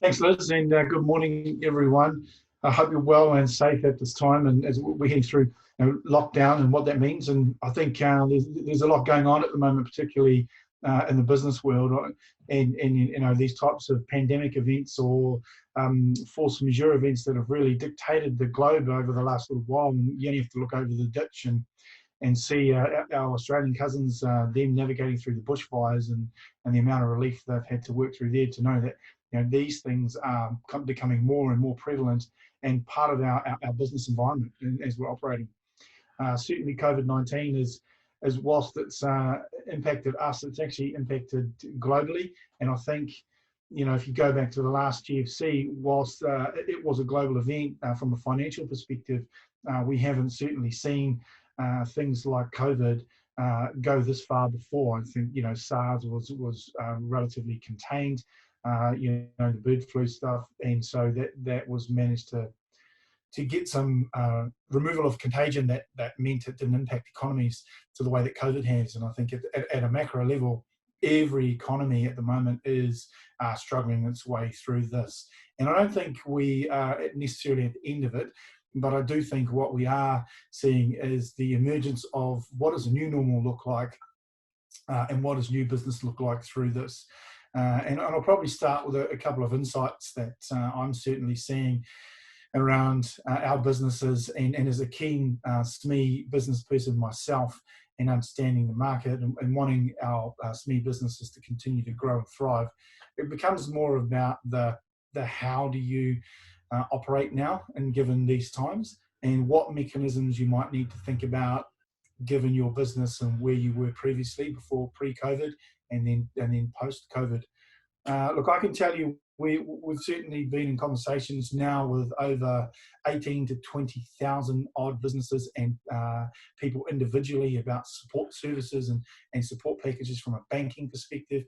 Thanks, Liz, and good morning, everyone. I hope you're well and safe at this time, and as we're heading through lockdown and what that means. And I think there's a lot going on at the moment, particularly in the business world, and these types of pandemic events or force majeure events that have really dictated the globe over the last little while. And you only have to look over the ditch and see our Australian cousins, them navigating through the bushfires and the amount of relief they've had to work through there, to know that these things are becoming more and more prevalent and part of our business environment as we're operating. Certainly COVID-19 is whilst it's impacted us, it's actually impacted globally. And I think, if you go back to the last GFC, whilst it was a global event from a financial perspective, we haven't certainly seen things like COVID go this far before. I think, SARS was relatively contained, the bird flu stuff. And so that was managed to get some removal of contagion that meant it didn't impact economies to the way that COVID has. And I think at a macro level, every economy at the moment is struggling its way through this. And I don't think we are necessarily at the end of it, but I do think what we are seeing is the emergence of what does a new normal look like, and what does new business look like through this. And I'll probably start with a couple of insights that I'm certainly seeing around our businesses, and as a keen SME business person myself, and understanding the market and wanting our SME businesses to continue to grow and thrive. It becomes more about the how do you operate now, and given these times, and what mechanisms you might need to think about given your business and where you were previously, before pre-COVID and then post-COVID. Look, I can tell you we've certainly been in conversations now with over 18 to 20,000 odd businesses and people individually about support services and support packages from a banking perspective.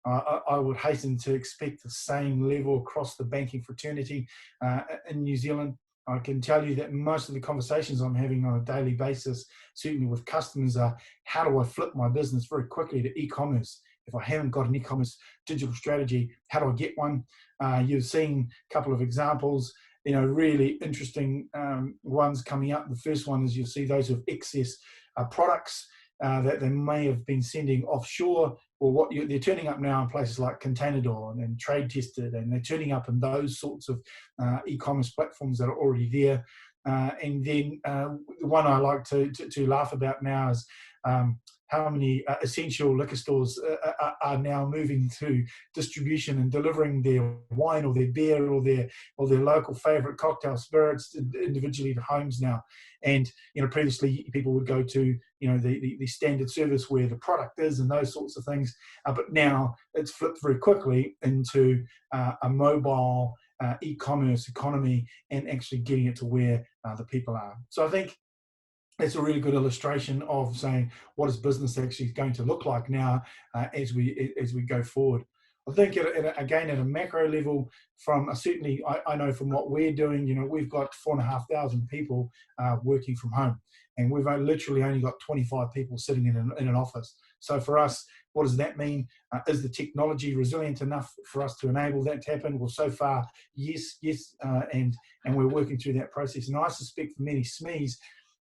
I would hasten to expect the same level across the banking fraternity in New Zealand. I can tell you that most of the conversations I'm having on a daily basis, certainly with customers, are how do I flip my business very quickly to e-commerce? If I haven't got an e-commerce digital strategy, how do I get one? You've seen a couple of examples, really interesting ones coming up. The first one is you'll see those with excess products that they may have been sending offshore, or they're turning up now in places like Container Door and Trade Tested, and they're turning up in those sorts of e-commerce platforms that are already there. And then the one I like to laugh about now is how many essential liquor stores are now moving to distribution and delivering their wine or their beer or their local favourite cocktail spirits individually to homes now. And previously people would go to the standard service where the product is and those sorts of things, but now it's flipped very quickly into a mobile e-commerce economy and actually getting it to where the people are. So I think it's a really good illustration of saying what is business actually going to look like now as we go forward. I think again at a macro level, certainly I know from what we're doing, we've got 4,500 people working from home, and we've literally only got 25 people sitting in an office. So for us, what does that mean? Is the technology resilient enough for us to enable that to happen? Well, so far, yes, and we're working through that process. And I suspect for many SMEs,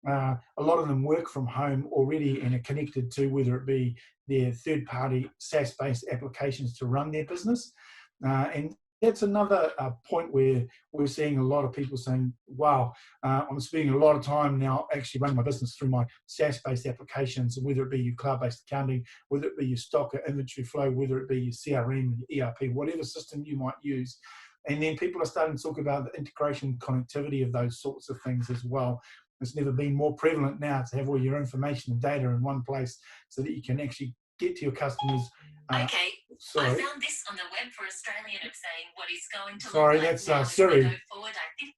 a lot of them work from home already and are connected to whether it be their third-party SaaS-based applications to run their business. And that's another point where we're seeing a lot of people saying, wow, I'm spending a lot of time now actually running my business through my SaaS-based applications, whether it be your cloud-based accounting, whether it be your stock or inventory flow, whether it be your CRM, your ERP, whatever system you might use. And then people are starting to talk about the integration connectivity of those sorts of things as well. It's never been more prevalent now to have all your information and data in one place so that you can actually get to your customers. Okay, sorry. I found this on the web for Australian of saying what is going to sorry, look like that's now Siri. as we go forward. I think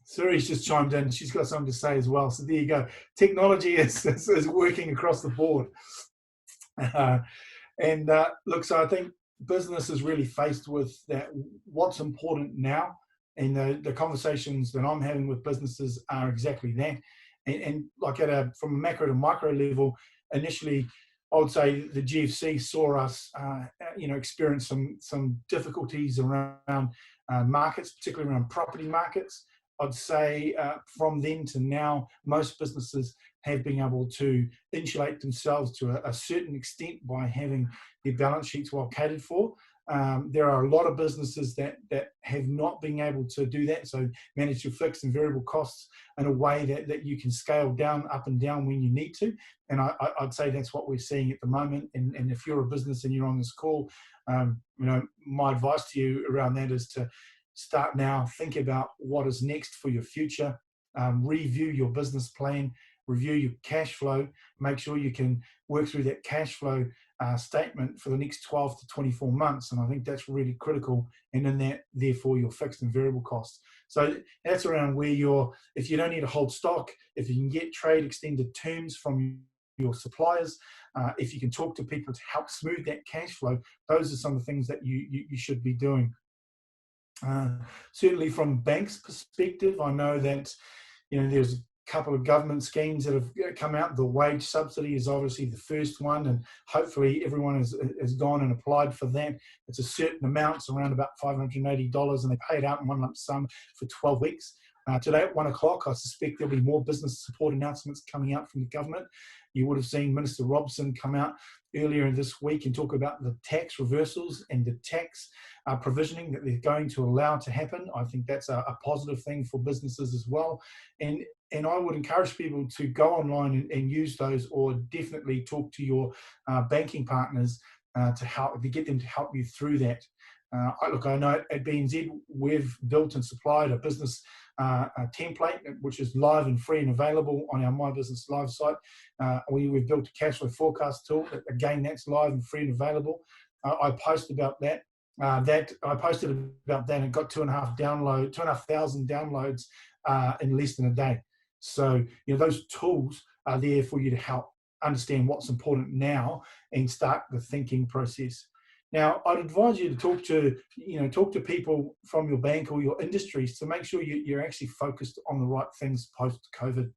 Suri's just chimed in. She's got something to say as well. So there you go. Technology is working across the board. Look, so I think business is really faced with that. What's important now? And the conversations that I'm having with businesses are exactly that. And like from a macro to micro level, initially, I would say the GFC saw us experienced some difficulties around markets, particularly around property markets. I'd say from then to now, most businesses have been able to insulate themselves to a certain extent by having their balance sheets well catered for. There are a lot of businesses that have not been able to do that, so manage your fixed and variable costs in a way that you can scale down, up and down when you need to. And I'd say that's what we're seeing at the moment. And if you're a business and you're on this call, my advice to you around that is to start now, think about what is next for your future, review your business plan, review your cash flow, make sure you can work through that cash flow statement for the next 12 to 24 months. And I think that's really critical. And in that, therefore, your fixed and variable costs. So that's around where if you don't need to hold stock, if you can get trade extended terms from your suppliers, if you can talk to people to help smooth that cash flow, those are some of the things that you should be doing. Certainly from banks' perspective, I know that there's a couple of government schemes that have come out. The wage subsidy is obviously the first one, and hopefully everyone has gone and applied for that. It's a certain amount, it's around about $580, and they pay it out in one lump sum for 12 weeks. Today at 1 o'clock, I suspect there'll be more business support announcements coming out from the government. You would have seen Minister Robson come out earlier this week and talk about the tax reversals and the tax provisioning that they're going to allow to happen. I think that's a positive thing for businesses as well. And I would encourage people to go online and use those, or definitely talk to your banking partners to get them to help you through that. I know at BNZ, we've built and supplied a business a template, which is live and free and available on our My Business Live site. We've built a Cashflow forecast tool. Again, that's live and free and available. I posted about that. I posted about that and got 2,500 downloads in less than a day. So those tools are there for you to help understand what's important now and start the thinking process. Now, I'd advise you to talk to people from your bank or your industries to make sure you're actually focused on the right things post-COVID.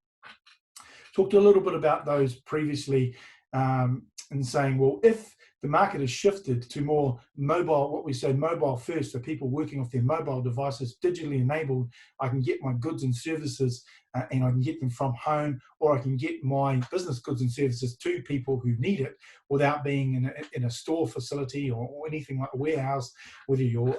Talked a little bit about those previously, and saying, well, if the market has shifted to more mobile, what we say mobile first, so people working off their mobile devices, digitally enabled, I can get my goods and services and I can get them from home, or I can get my business goods and services to people who need it without being in a store facility or anything like a warehouse, whether you're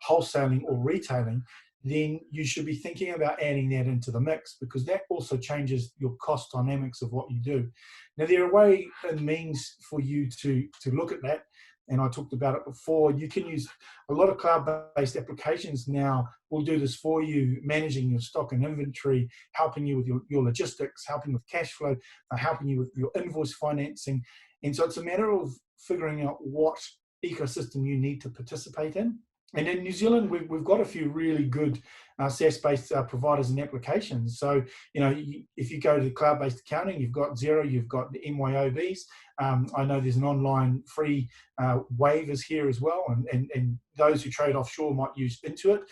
wholesaling or retailing, then you should be thinking about adding that into the mix, because that also changes your cost dynamics of what you do. Now, there are ways and means for you to look at that, and I talked about it before. You can use a lot of cloud-based applications now will do this for you, managing your stock and inventory, helping you with your logistics, helping with cash flow, helping you with your invoice financing. And so it's a matter of figuring out what ecosystem you need to participate in. And in New Zealand, we've got a few really good SaaS-based providers and applications. So, if you go to cloud-based accounting, you've got Xero, you've got the MYOBs. I know there's an online free waivers here as well, and those who trade offshore might use Intuit.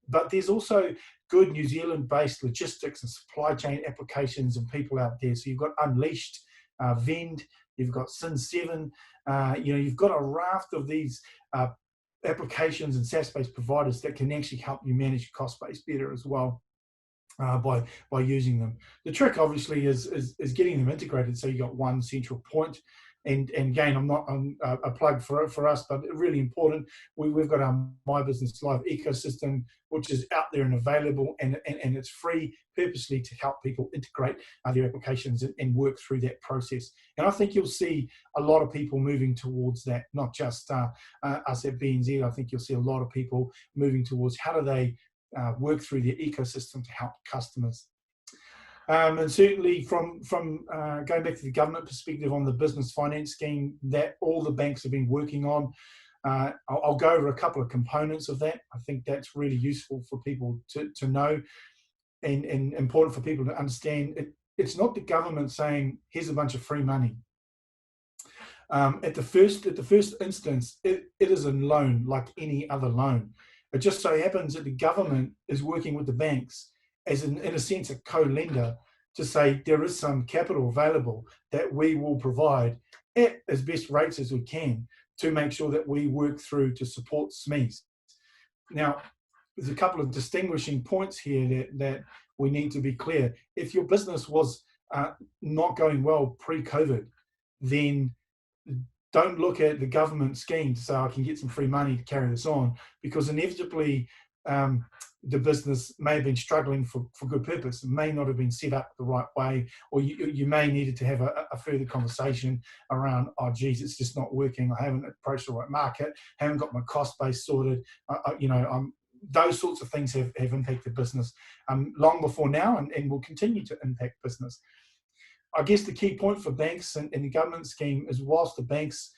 But there's also good New Zealand-based logistics and supply chain applications and people out there. So you've got Unleashed, Vend, you've got Sin7. You've got a raft of these applications and SaaS-based providers that can actually help you manage your cost base better as well by using them. The trick obviously is getting them integrated, so you got one central point. And again, I'm not a plug for us, but really important. We've got our My Business Live ecosystem, which is out there and available, and it's free purposely to help people integrate their applications and work through that process. And I think you'll see a lot of people moving towards that, not just us at BNZ. I think you'll see a lot of people moving towards how do they work through their ecosystem to help customers. And certainly from going back to the government perspective on the business finance scheme that all the banks have been working on, I'll go over a couple of components of that. I think that's really useful for people to know and important for people to understand. It's not the government saying, here's a bunch of free money. At the first instance, it is a loan like any other loan. It just so happens that the government is working with the banks as in a sense a co-lender to say there is some capital available that we will provide at as best rates as we can to make sure that we work through to support SMEs. Now, there's a couple of distinguishing points here that we need to be clear. If your business was not going well pre-COVID, then don't look at the government scheme to say, I can get some free money to carry this on, because inevitably the business may have been struggling for good purpose. It may not have been set up the right way, or you may needed to have a further conversation around, oh geez, it's just not working. I haven't approached the right market, haven't got my cost base sorted. Those sorts of things have impacted business long before now, and will continue to impact business. I guess the key point for banks and the government scheme is, whilst the banks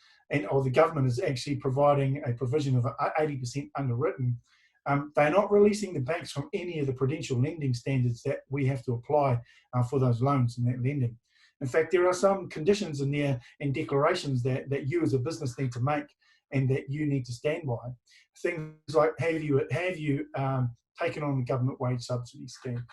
or the government is actually providing a provision of 80% underwritten, they're not releasing the banks from any of the prudential lending standards that we have to apply for those loans and that lending. In fact, there are some conditions in there and declarations that you as a business need to make and that you need to stand by. Things like, have you taken on the government wage subsidy scheme?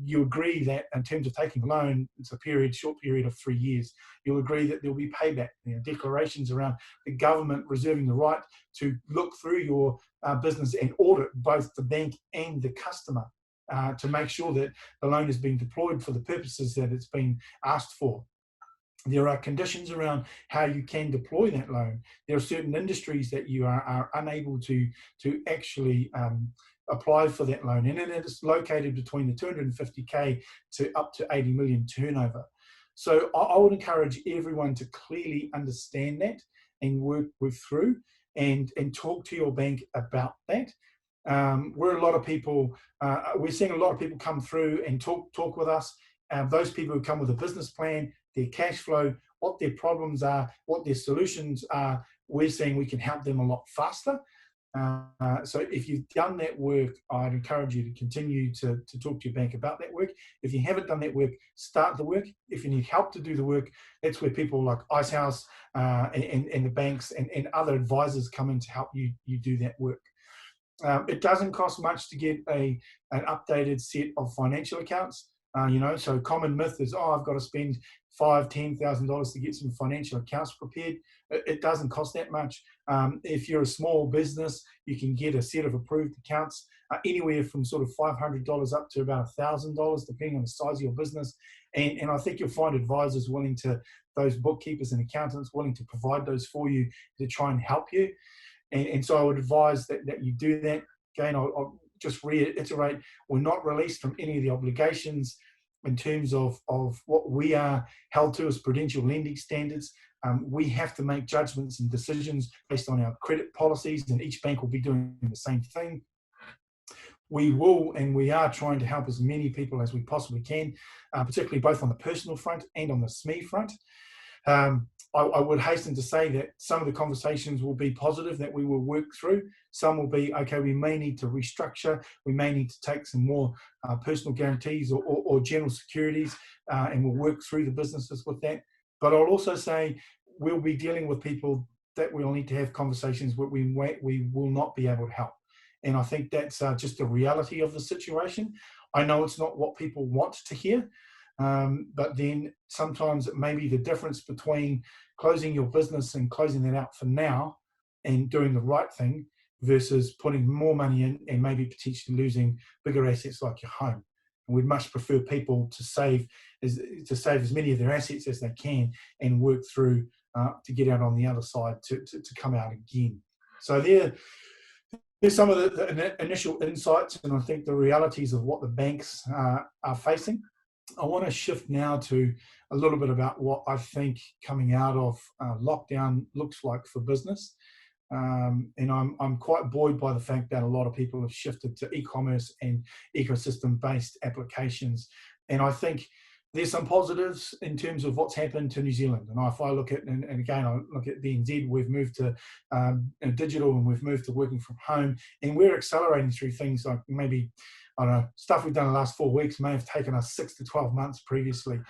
You agree that in terms of taking a loan, it's a short period of 3 years. You'll agree that there'll be payback. Declarations around the government reserving the right to look through your business and audit both the bank and the customer to make sure that the loan is being deployed for the purposes that it's been asked for. There are conditions around how you can deploy that loan. There are certain industries that you are unable to actually apply for that loan, and it is located between the 250K to up to 80 million turnover. So I would encourage everyone to clearly understand that and work through and talk to your bank about that. We're seeing a lot of people come through and talk with us. Those people who come with a business plan, their cash flow, what their problems are, what their solutions are, we're saying we can help them a lot faster. So if you've done that work, I'd encourage you to continue to talk to your bank about that work. If you haven't done that work, start the work. If you need help to do the work, that's where people like Icehouse and the banks and other advisors come in to help you do that work. It doesn't cost much to get an updated set of financial accounts. So common myth is, I've got to spend $5,000-$10,000 to get some financial accounts prepared. It doesn't cost that much. If you're a small business, you can get a set of approved accounts anywhere from sort of $500 up to about $1,000, depending on the size of your business. And I think you'll find advisors those bookkeepers and accountants willing to provide those for you to try and help you. And so I would advise that you do that. Again, I'll just reiterate, we're not released from any of the obligations in terms of what we are held to as prudential lending standards. We have to make judgments and decisions based on our credit policies, and each bank will be doing the same thing. We will, and we are trying to help as many people as we possibly can, particularly both on the personal front and on the SME front. I would hasten to say that some of the conversations will be positive, that we will work through. Some will be, okay, we may need to restructure, we may need to take some more personal guarantees or general securities, and we'll work through the businesses with that. But I'll also say we'll be dealing with people that we'll need to have conversations where we will not be able to help. And I think that's just the reality of the situation. I know it's not what people want to hear, but then sometimes it may be the difference between closing your business and closing that out for now and doing the right thing versus putting more money in and maybe potentially losing bigger assets like your home. And we'd much prefer people to save as many of their assets as they can and work through to get out on the other side to come out again. So there's some of the initial insights, and I think the realities of what the banks are facing. I want to shift now to a little bit about what I think coming out of lockdown looks like for business. And I'm quite buoyed by the fact that a lot of people have shifted to e-commerce and ecosystem-based applications. And I think there's some positives in terms of what's happened to New Zealand. And if I look at, and again, I look at BNZ, we've moved to digital, and we've moved to working from home, and we're accelerating through things like maybe, I don't know, stuff we've done in the last 4 weeks may have taken us 6 to 12 months previously.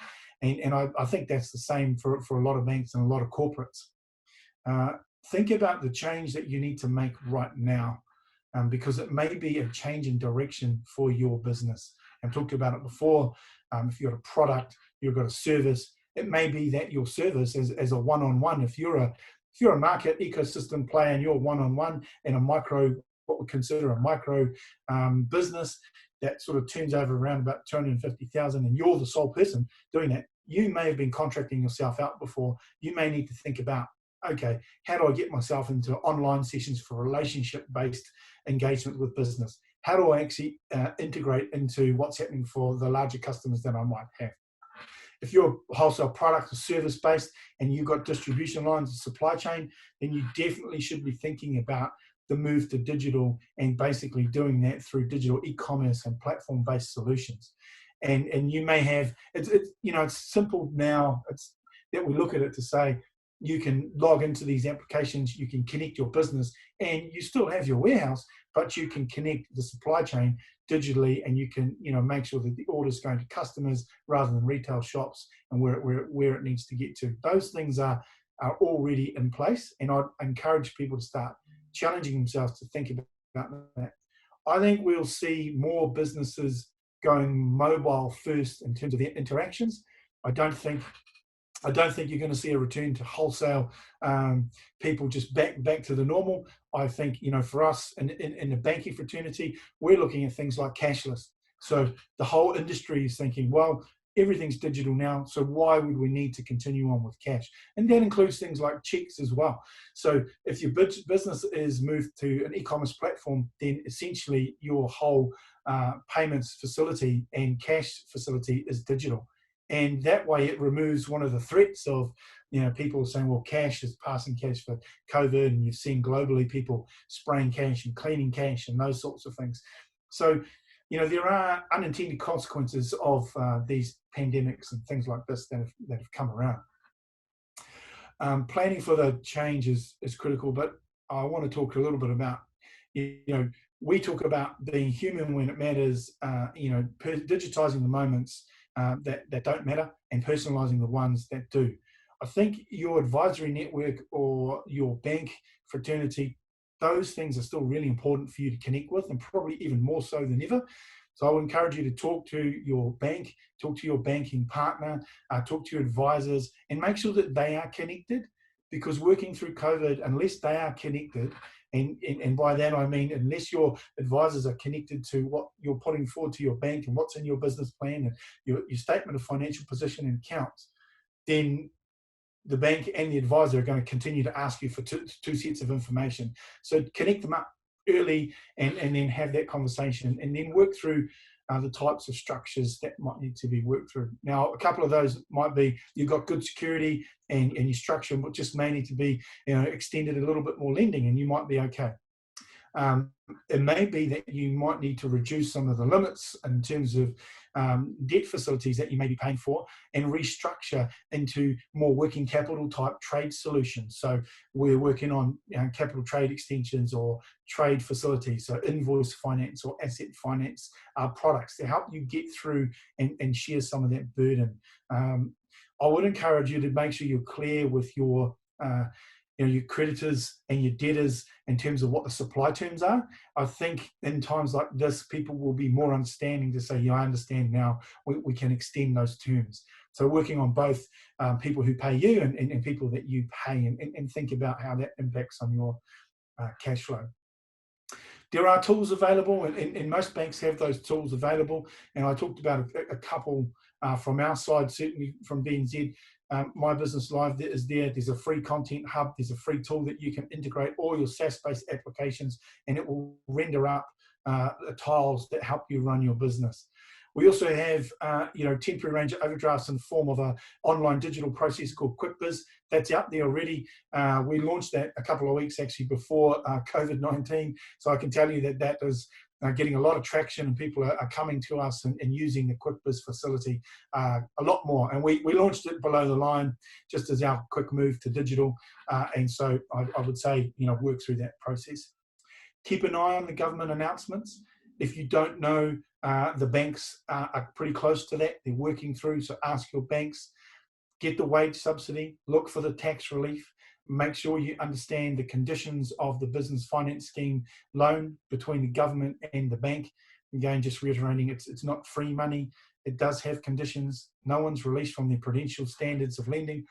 And I think that's the same for a lot of banks and a lot of corporates. Think about the change that you need to make right now, because it may be a change in direction for your business. I've talked about it before. If you've got a product, you've got a service, It may be that your service as a one-on-one, if you're a market ecosystem player and you're one-on-one in a micro, what we consider a micro business that sort of turns over around about 250,000, and you're the sole person doing that, you may have been contracting yourself out before. You may need to think about, okay, how do I get myself into online sessions for relationship-based engagement with business? How do I actually integrate into what's happening for the larger customers that I might have? If you're wholesale product or service based and you've got distribution lines and supply chain, then you definitely should be thinking about the move to digital and basically doing that through digital e-commerce and platform-based solutions. And you may have, it's simple now, it's that we look at it to say, you can log into these applications, you can connect your business, and you still have your warehouse, but you can connect the supply chain digitally, and you can make sure that the order's going to customers rather than retail shops and where it needs to get to. Those things are already in place, and I'd encourage people to start challenging themselves to think about that. I think we'll see more businesses going mobile first in terms of their interactions. I don't think you're going to see a return to wholesale people just back to the normal. I think, for us in the banking fraternity, we're looking at things like cashless. So the whole industry is thinking, well, everything's digital now, so why would we need to continue on with cash? And that includes things like checks as well. So if your business is moved to an e-commerce platform, then essentially your whole payments facility and cash facility is digital. And that way it removes one of the threats of, people saying, well, cash is passing cash for COVID, and you've seen globally people spraying cash and cleaning cash and those sorts of things. So, there are unintended consequences of these pandemics and things like this that have come around. Planning for the change is critical, but I want to talk a little bit about, we talk about being human when it matters, digitizing the moments that don't matter and personalizing the ones that do. I think your advisory network or your bank fraternity, those things are still really important for you to connect with, and probably even more so than ever. So I would encourage you to talk to your bank, talk to your banking partner, talk to your advisors, and make sure that they are connected, because working through COVID, unless they are connected, and by that I mean unless your advisors are connected to what you're putting forward to your bank and what's in your business plan and your statement of financial position and accounts, then the bank and the advisor are going to continue to ask you for two sets of information. So connect them up early and then have that conversation, and then work through the types of structures that might need to be worked through. Now, a couple of those might be you've got good security and your structure, but just may need to be extended a little bit more lending, and you might be okay. It may be that you might need to reduce some of the limits in terms of debt facilities that you may be paying for, and restructure into more working capital type trade solutions. So we're working on capital trade extensions or trade facilities, so invoice finance or asset finance products to help you get through and share some of that burden. I would encourage you to make sure you're clear with your creditors and your debtors in terms of what the supply terms are. I think in times like this, people will be more understanding to say, I understand now, we can extend those terms. So working on both people who pay you and people that you pay, and think about how that impacts on your cash flow. There are tools available, and most banks have those tools available. And I talked about a couple from our side, certainly from BNZ. My Business Live is there. There's a free content hub. There's a free tool that you can integrate all your SaaS-based applications, and it will render up the tiles that help you run your business. We also have, temporary range of overdrafts in the form of an online digital process called QuickBiz. That's out there already. We launched that a couple of weeks actually before COVID-19. So I can tell you that is getting a lot of traction, and people are coming to us and using the QuickBiz facility a lot more. And we launched it below the line just as our quick move to digital. And so I would say, work through that process. Keep an eye on the government announcements. If you don't know, the banks are pretty close to that. They're working through, so ask your banks. Get the wage subsidy, look for the tax relief, make sure you understand the conditions of the business finance scheme loan between the government and the bank. Again, just reiterating, it's not free money. It does have conditions. No one's released from the prudential standards of lending,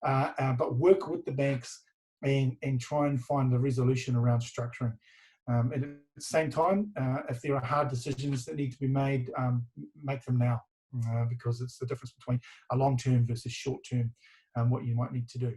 but work with the banks and try and find a resolution around structuring. And at the same time, if there are hard decisions that need to be made, make them now, because it's the difference between a long-term versus short-term, what you might need to do.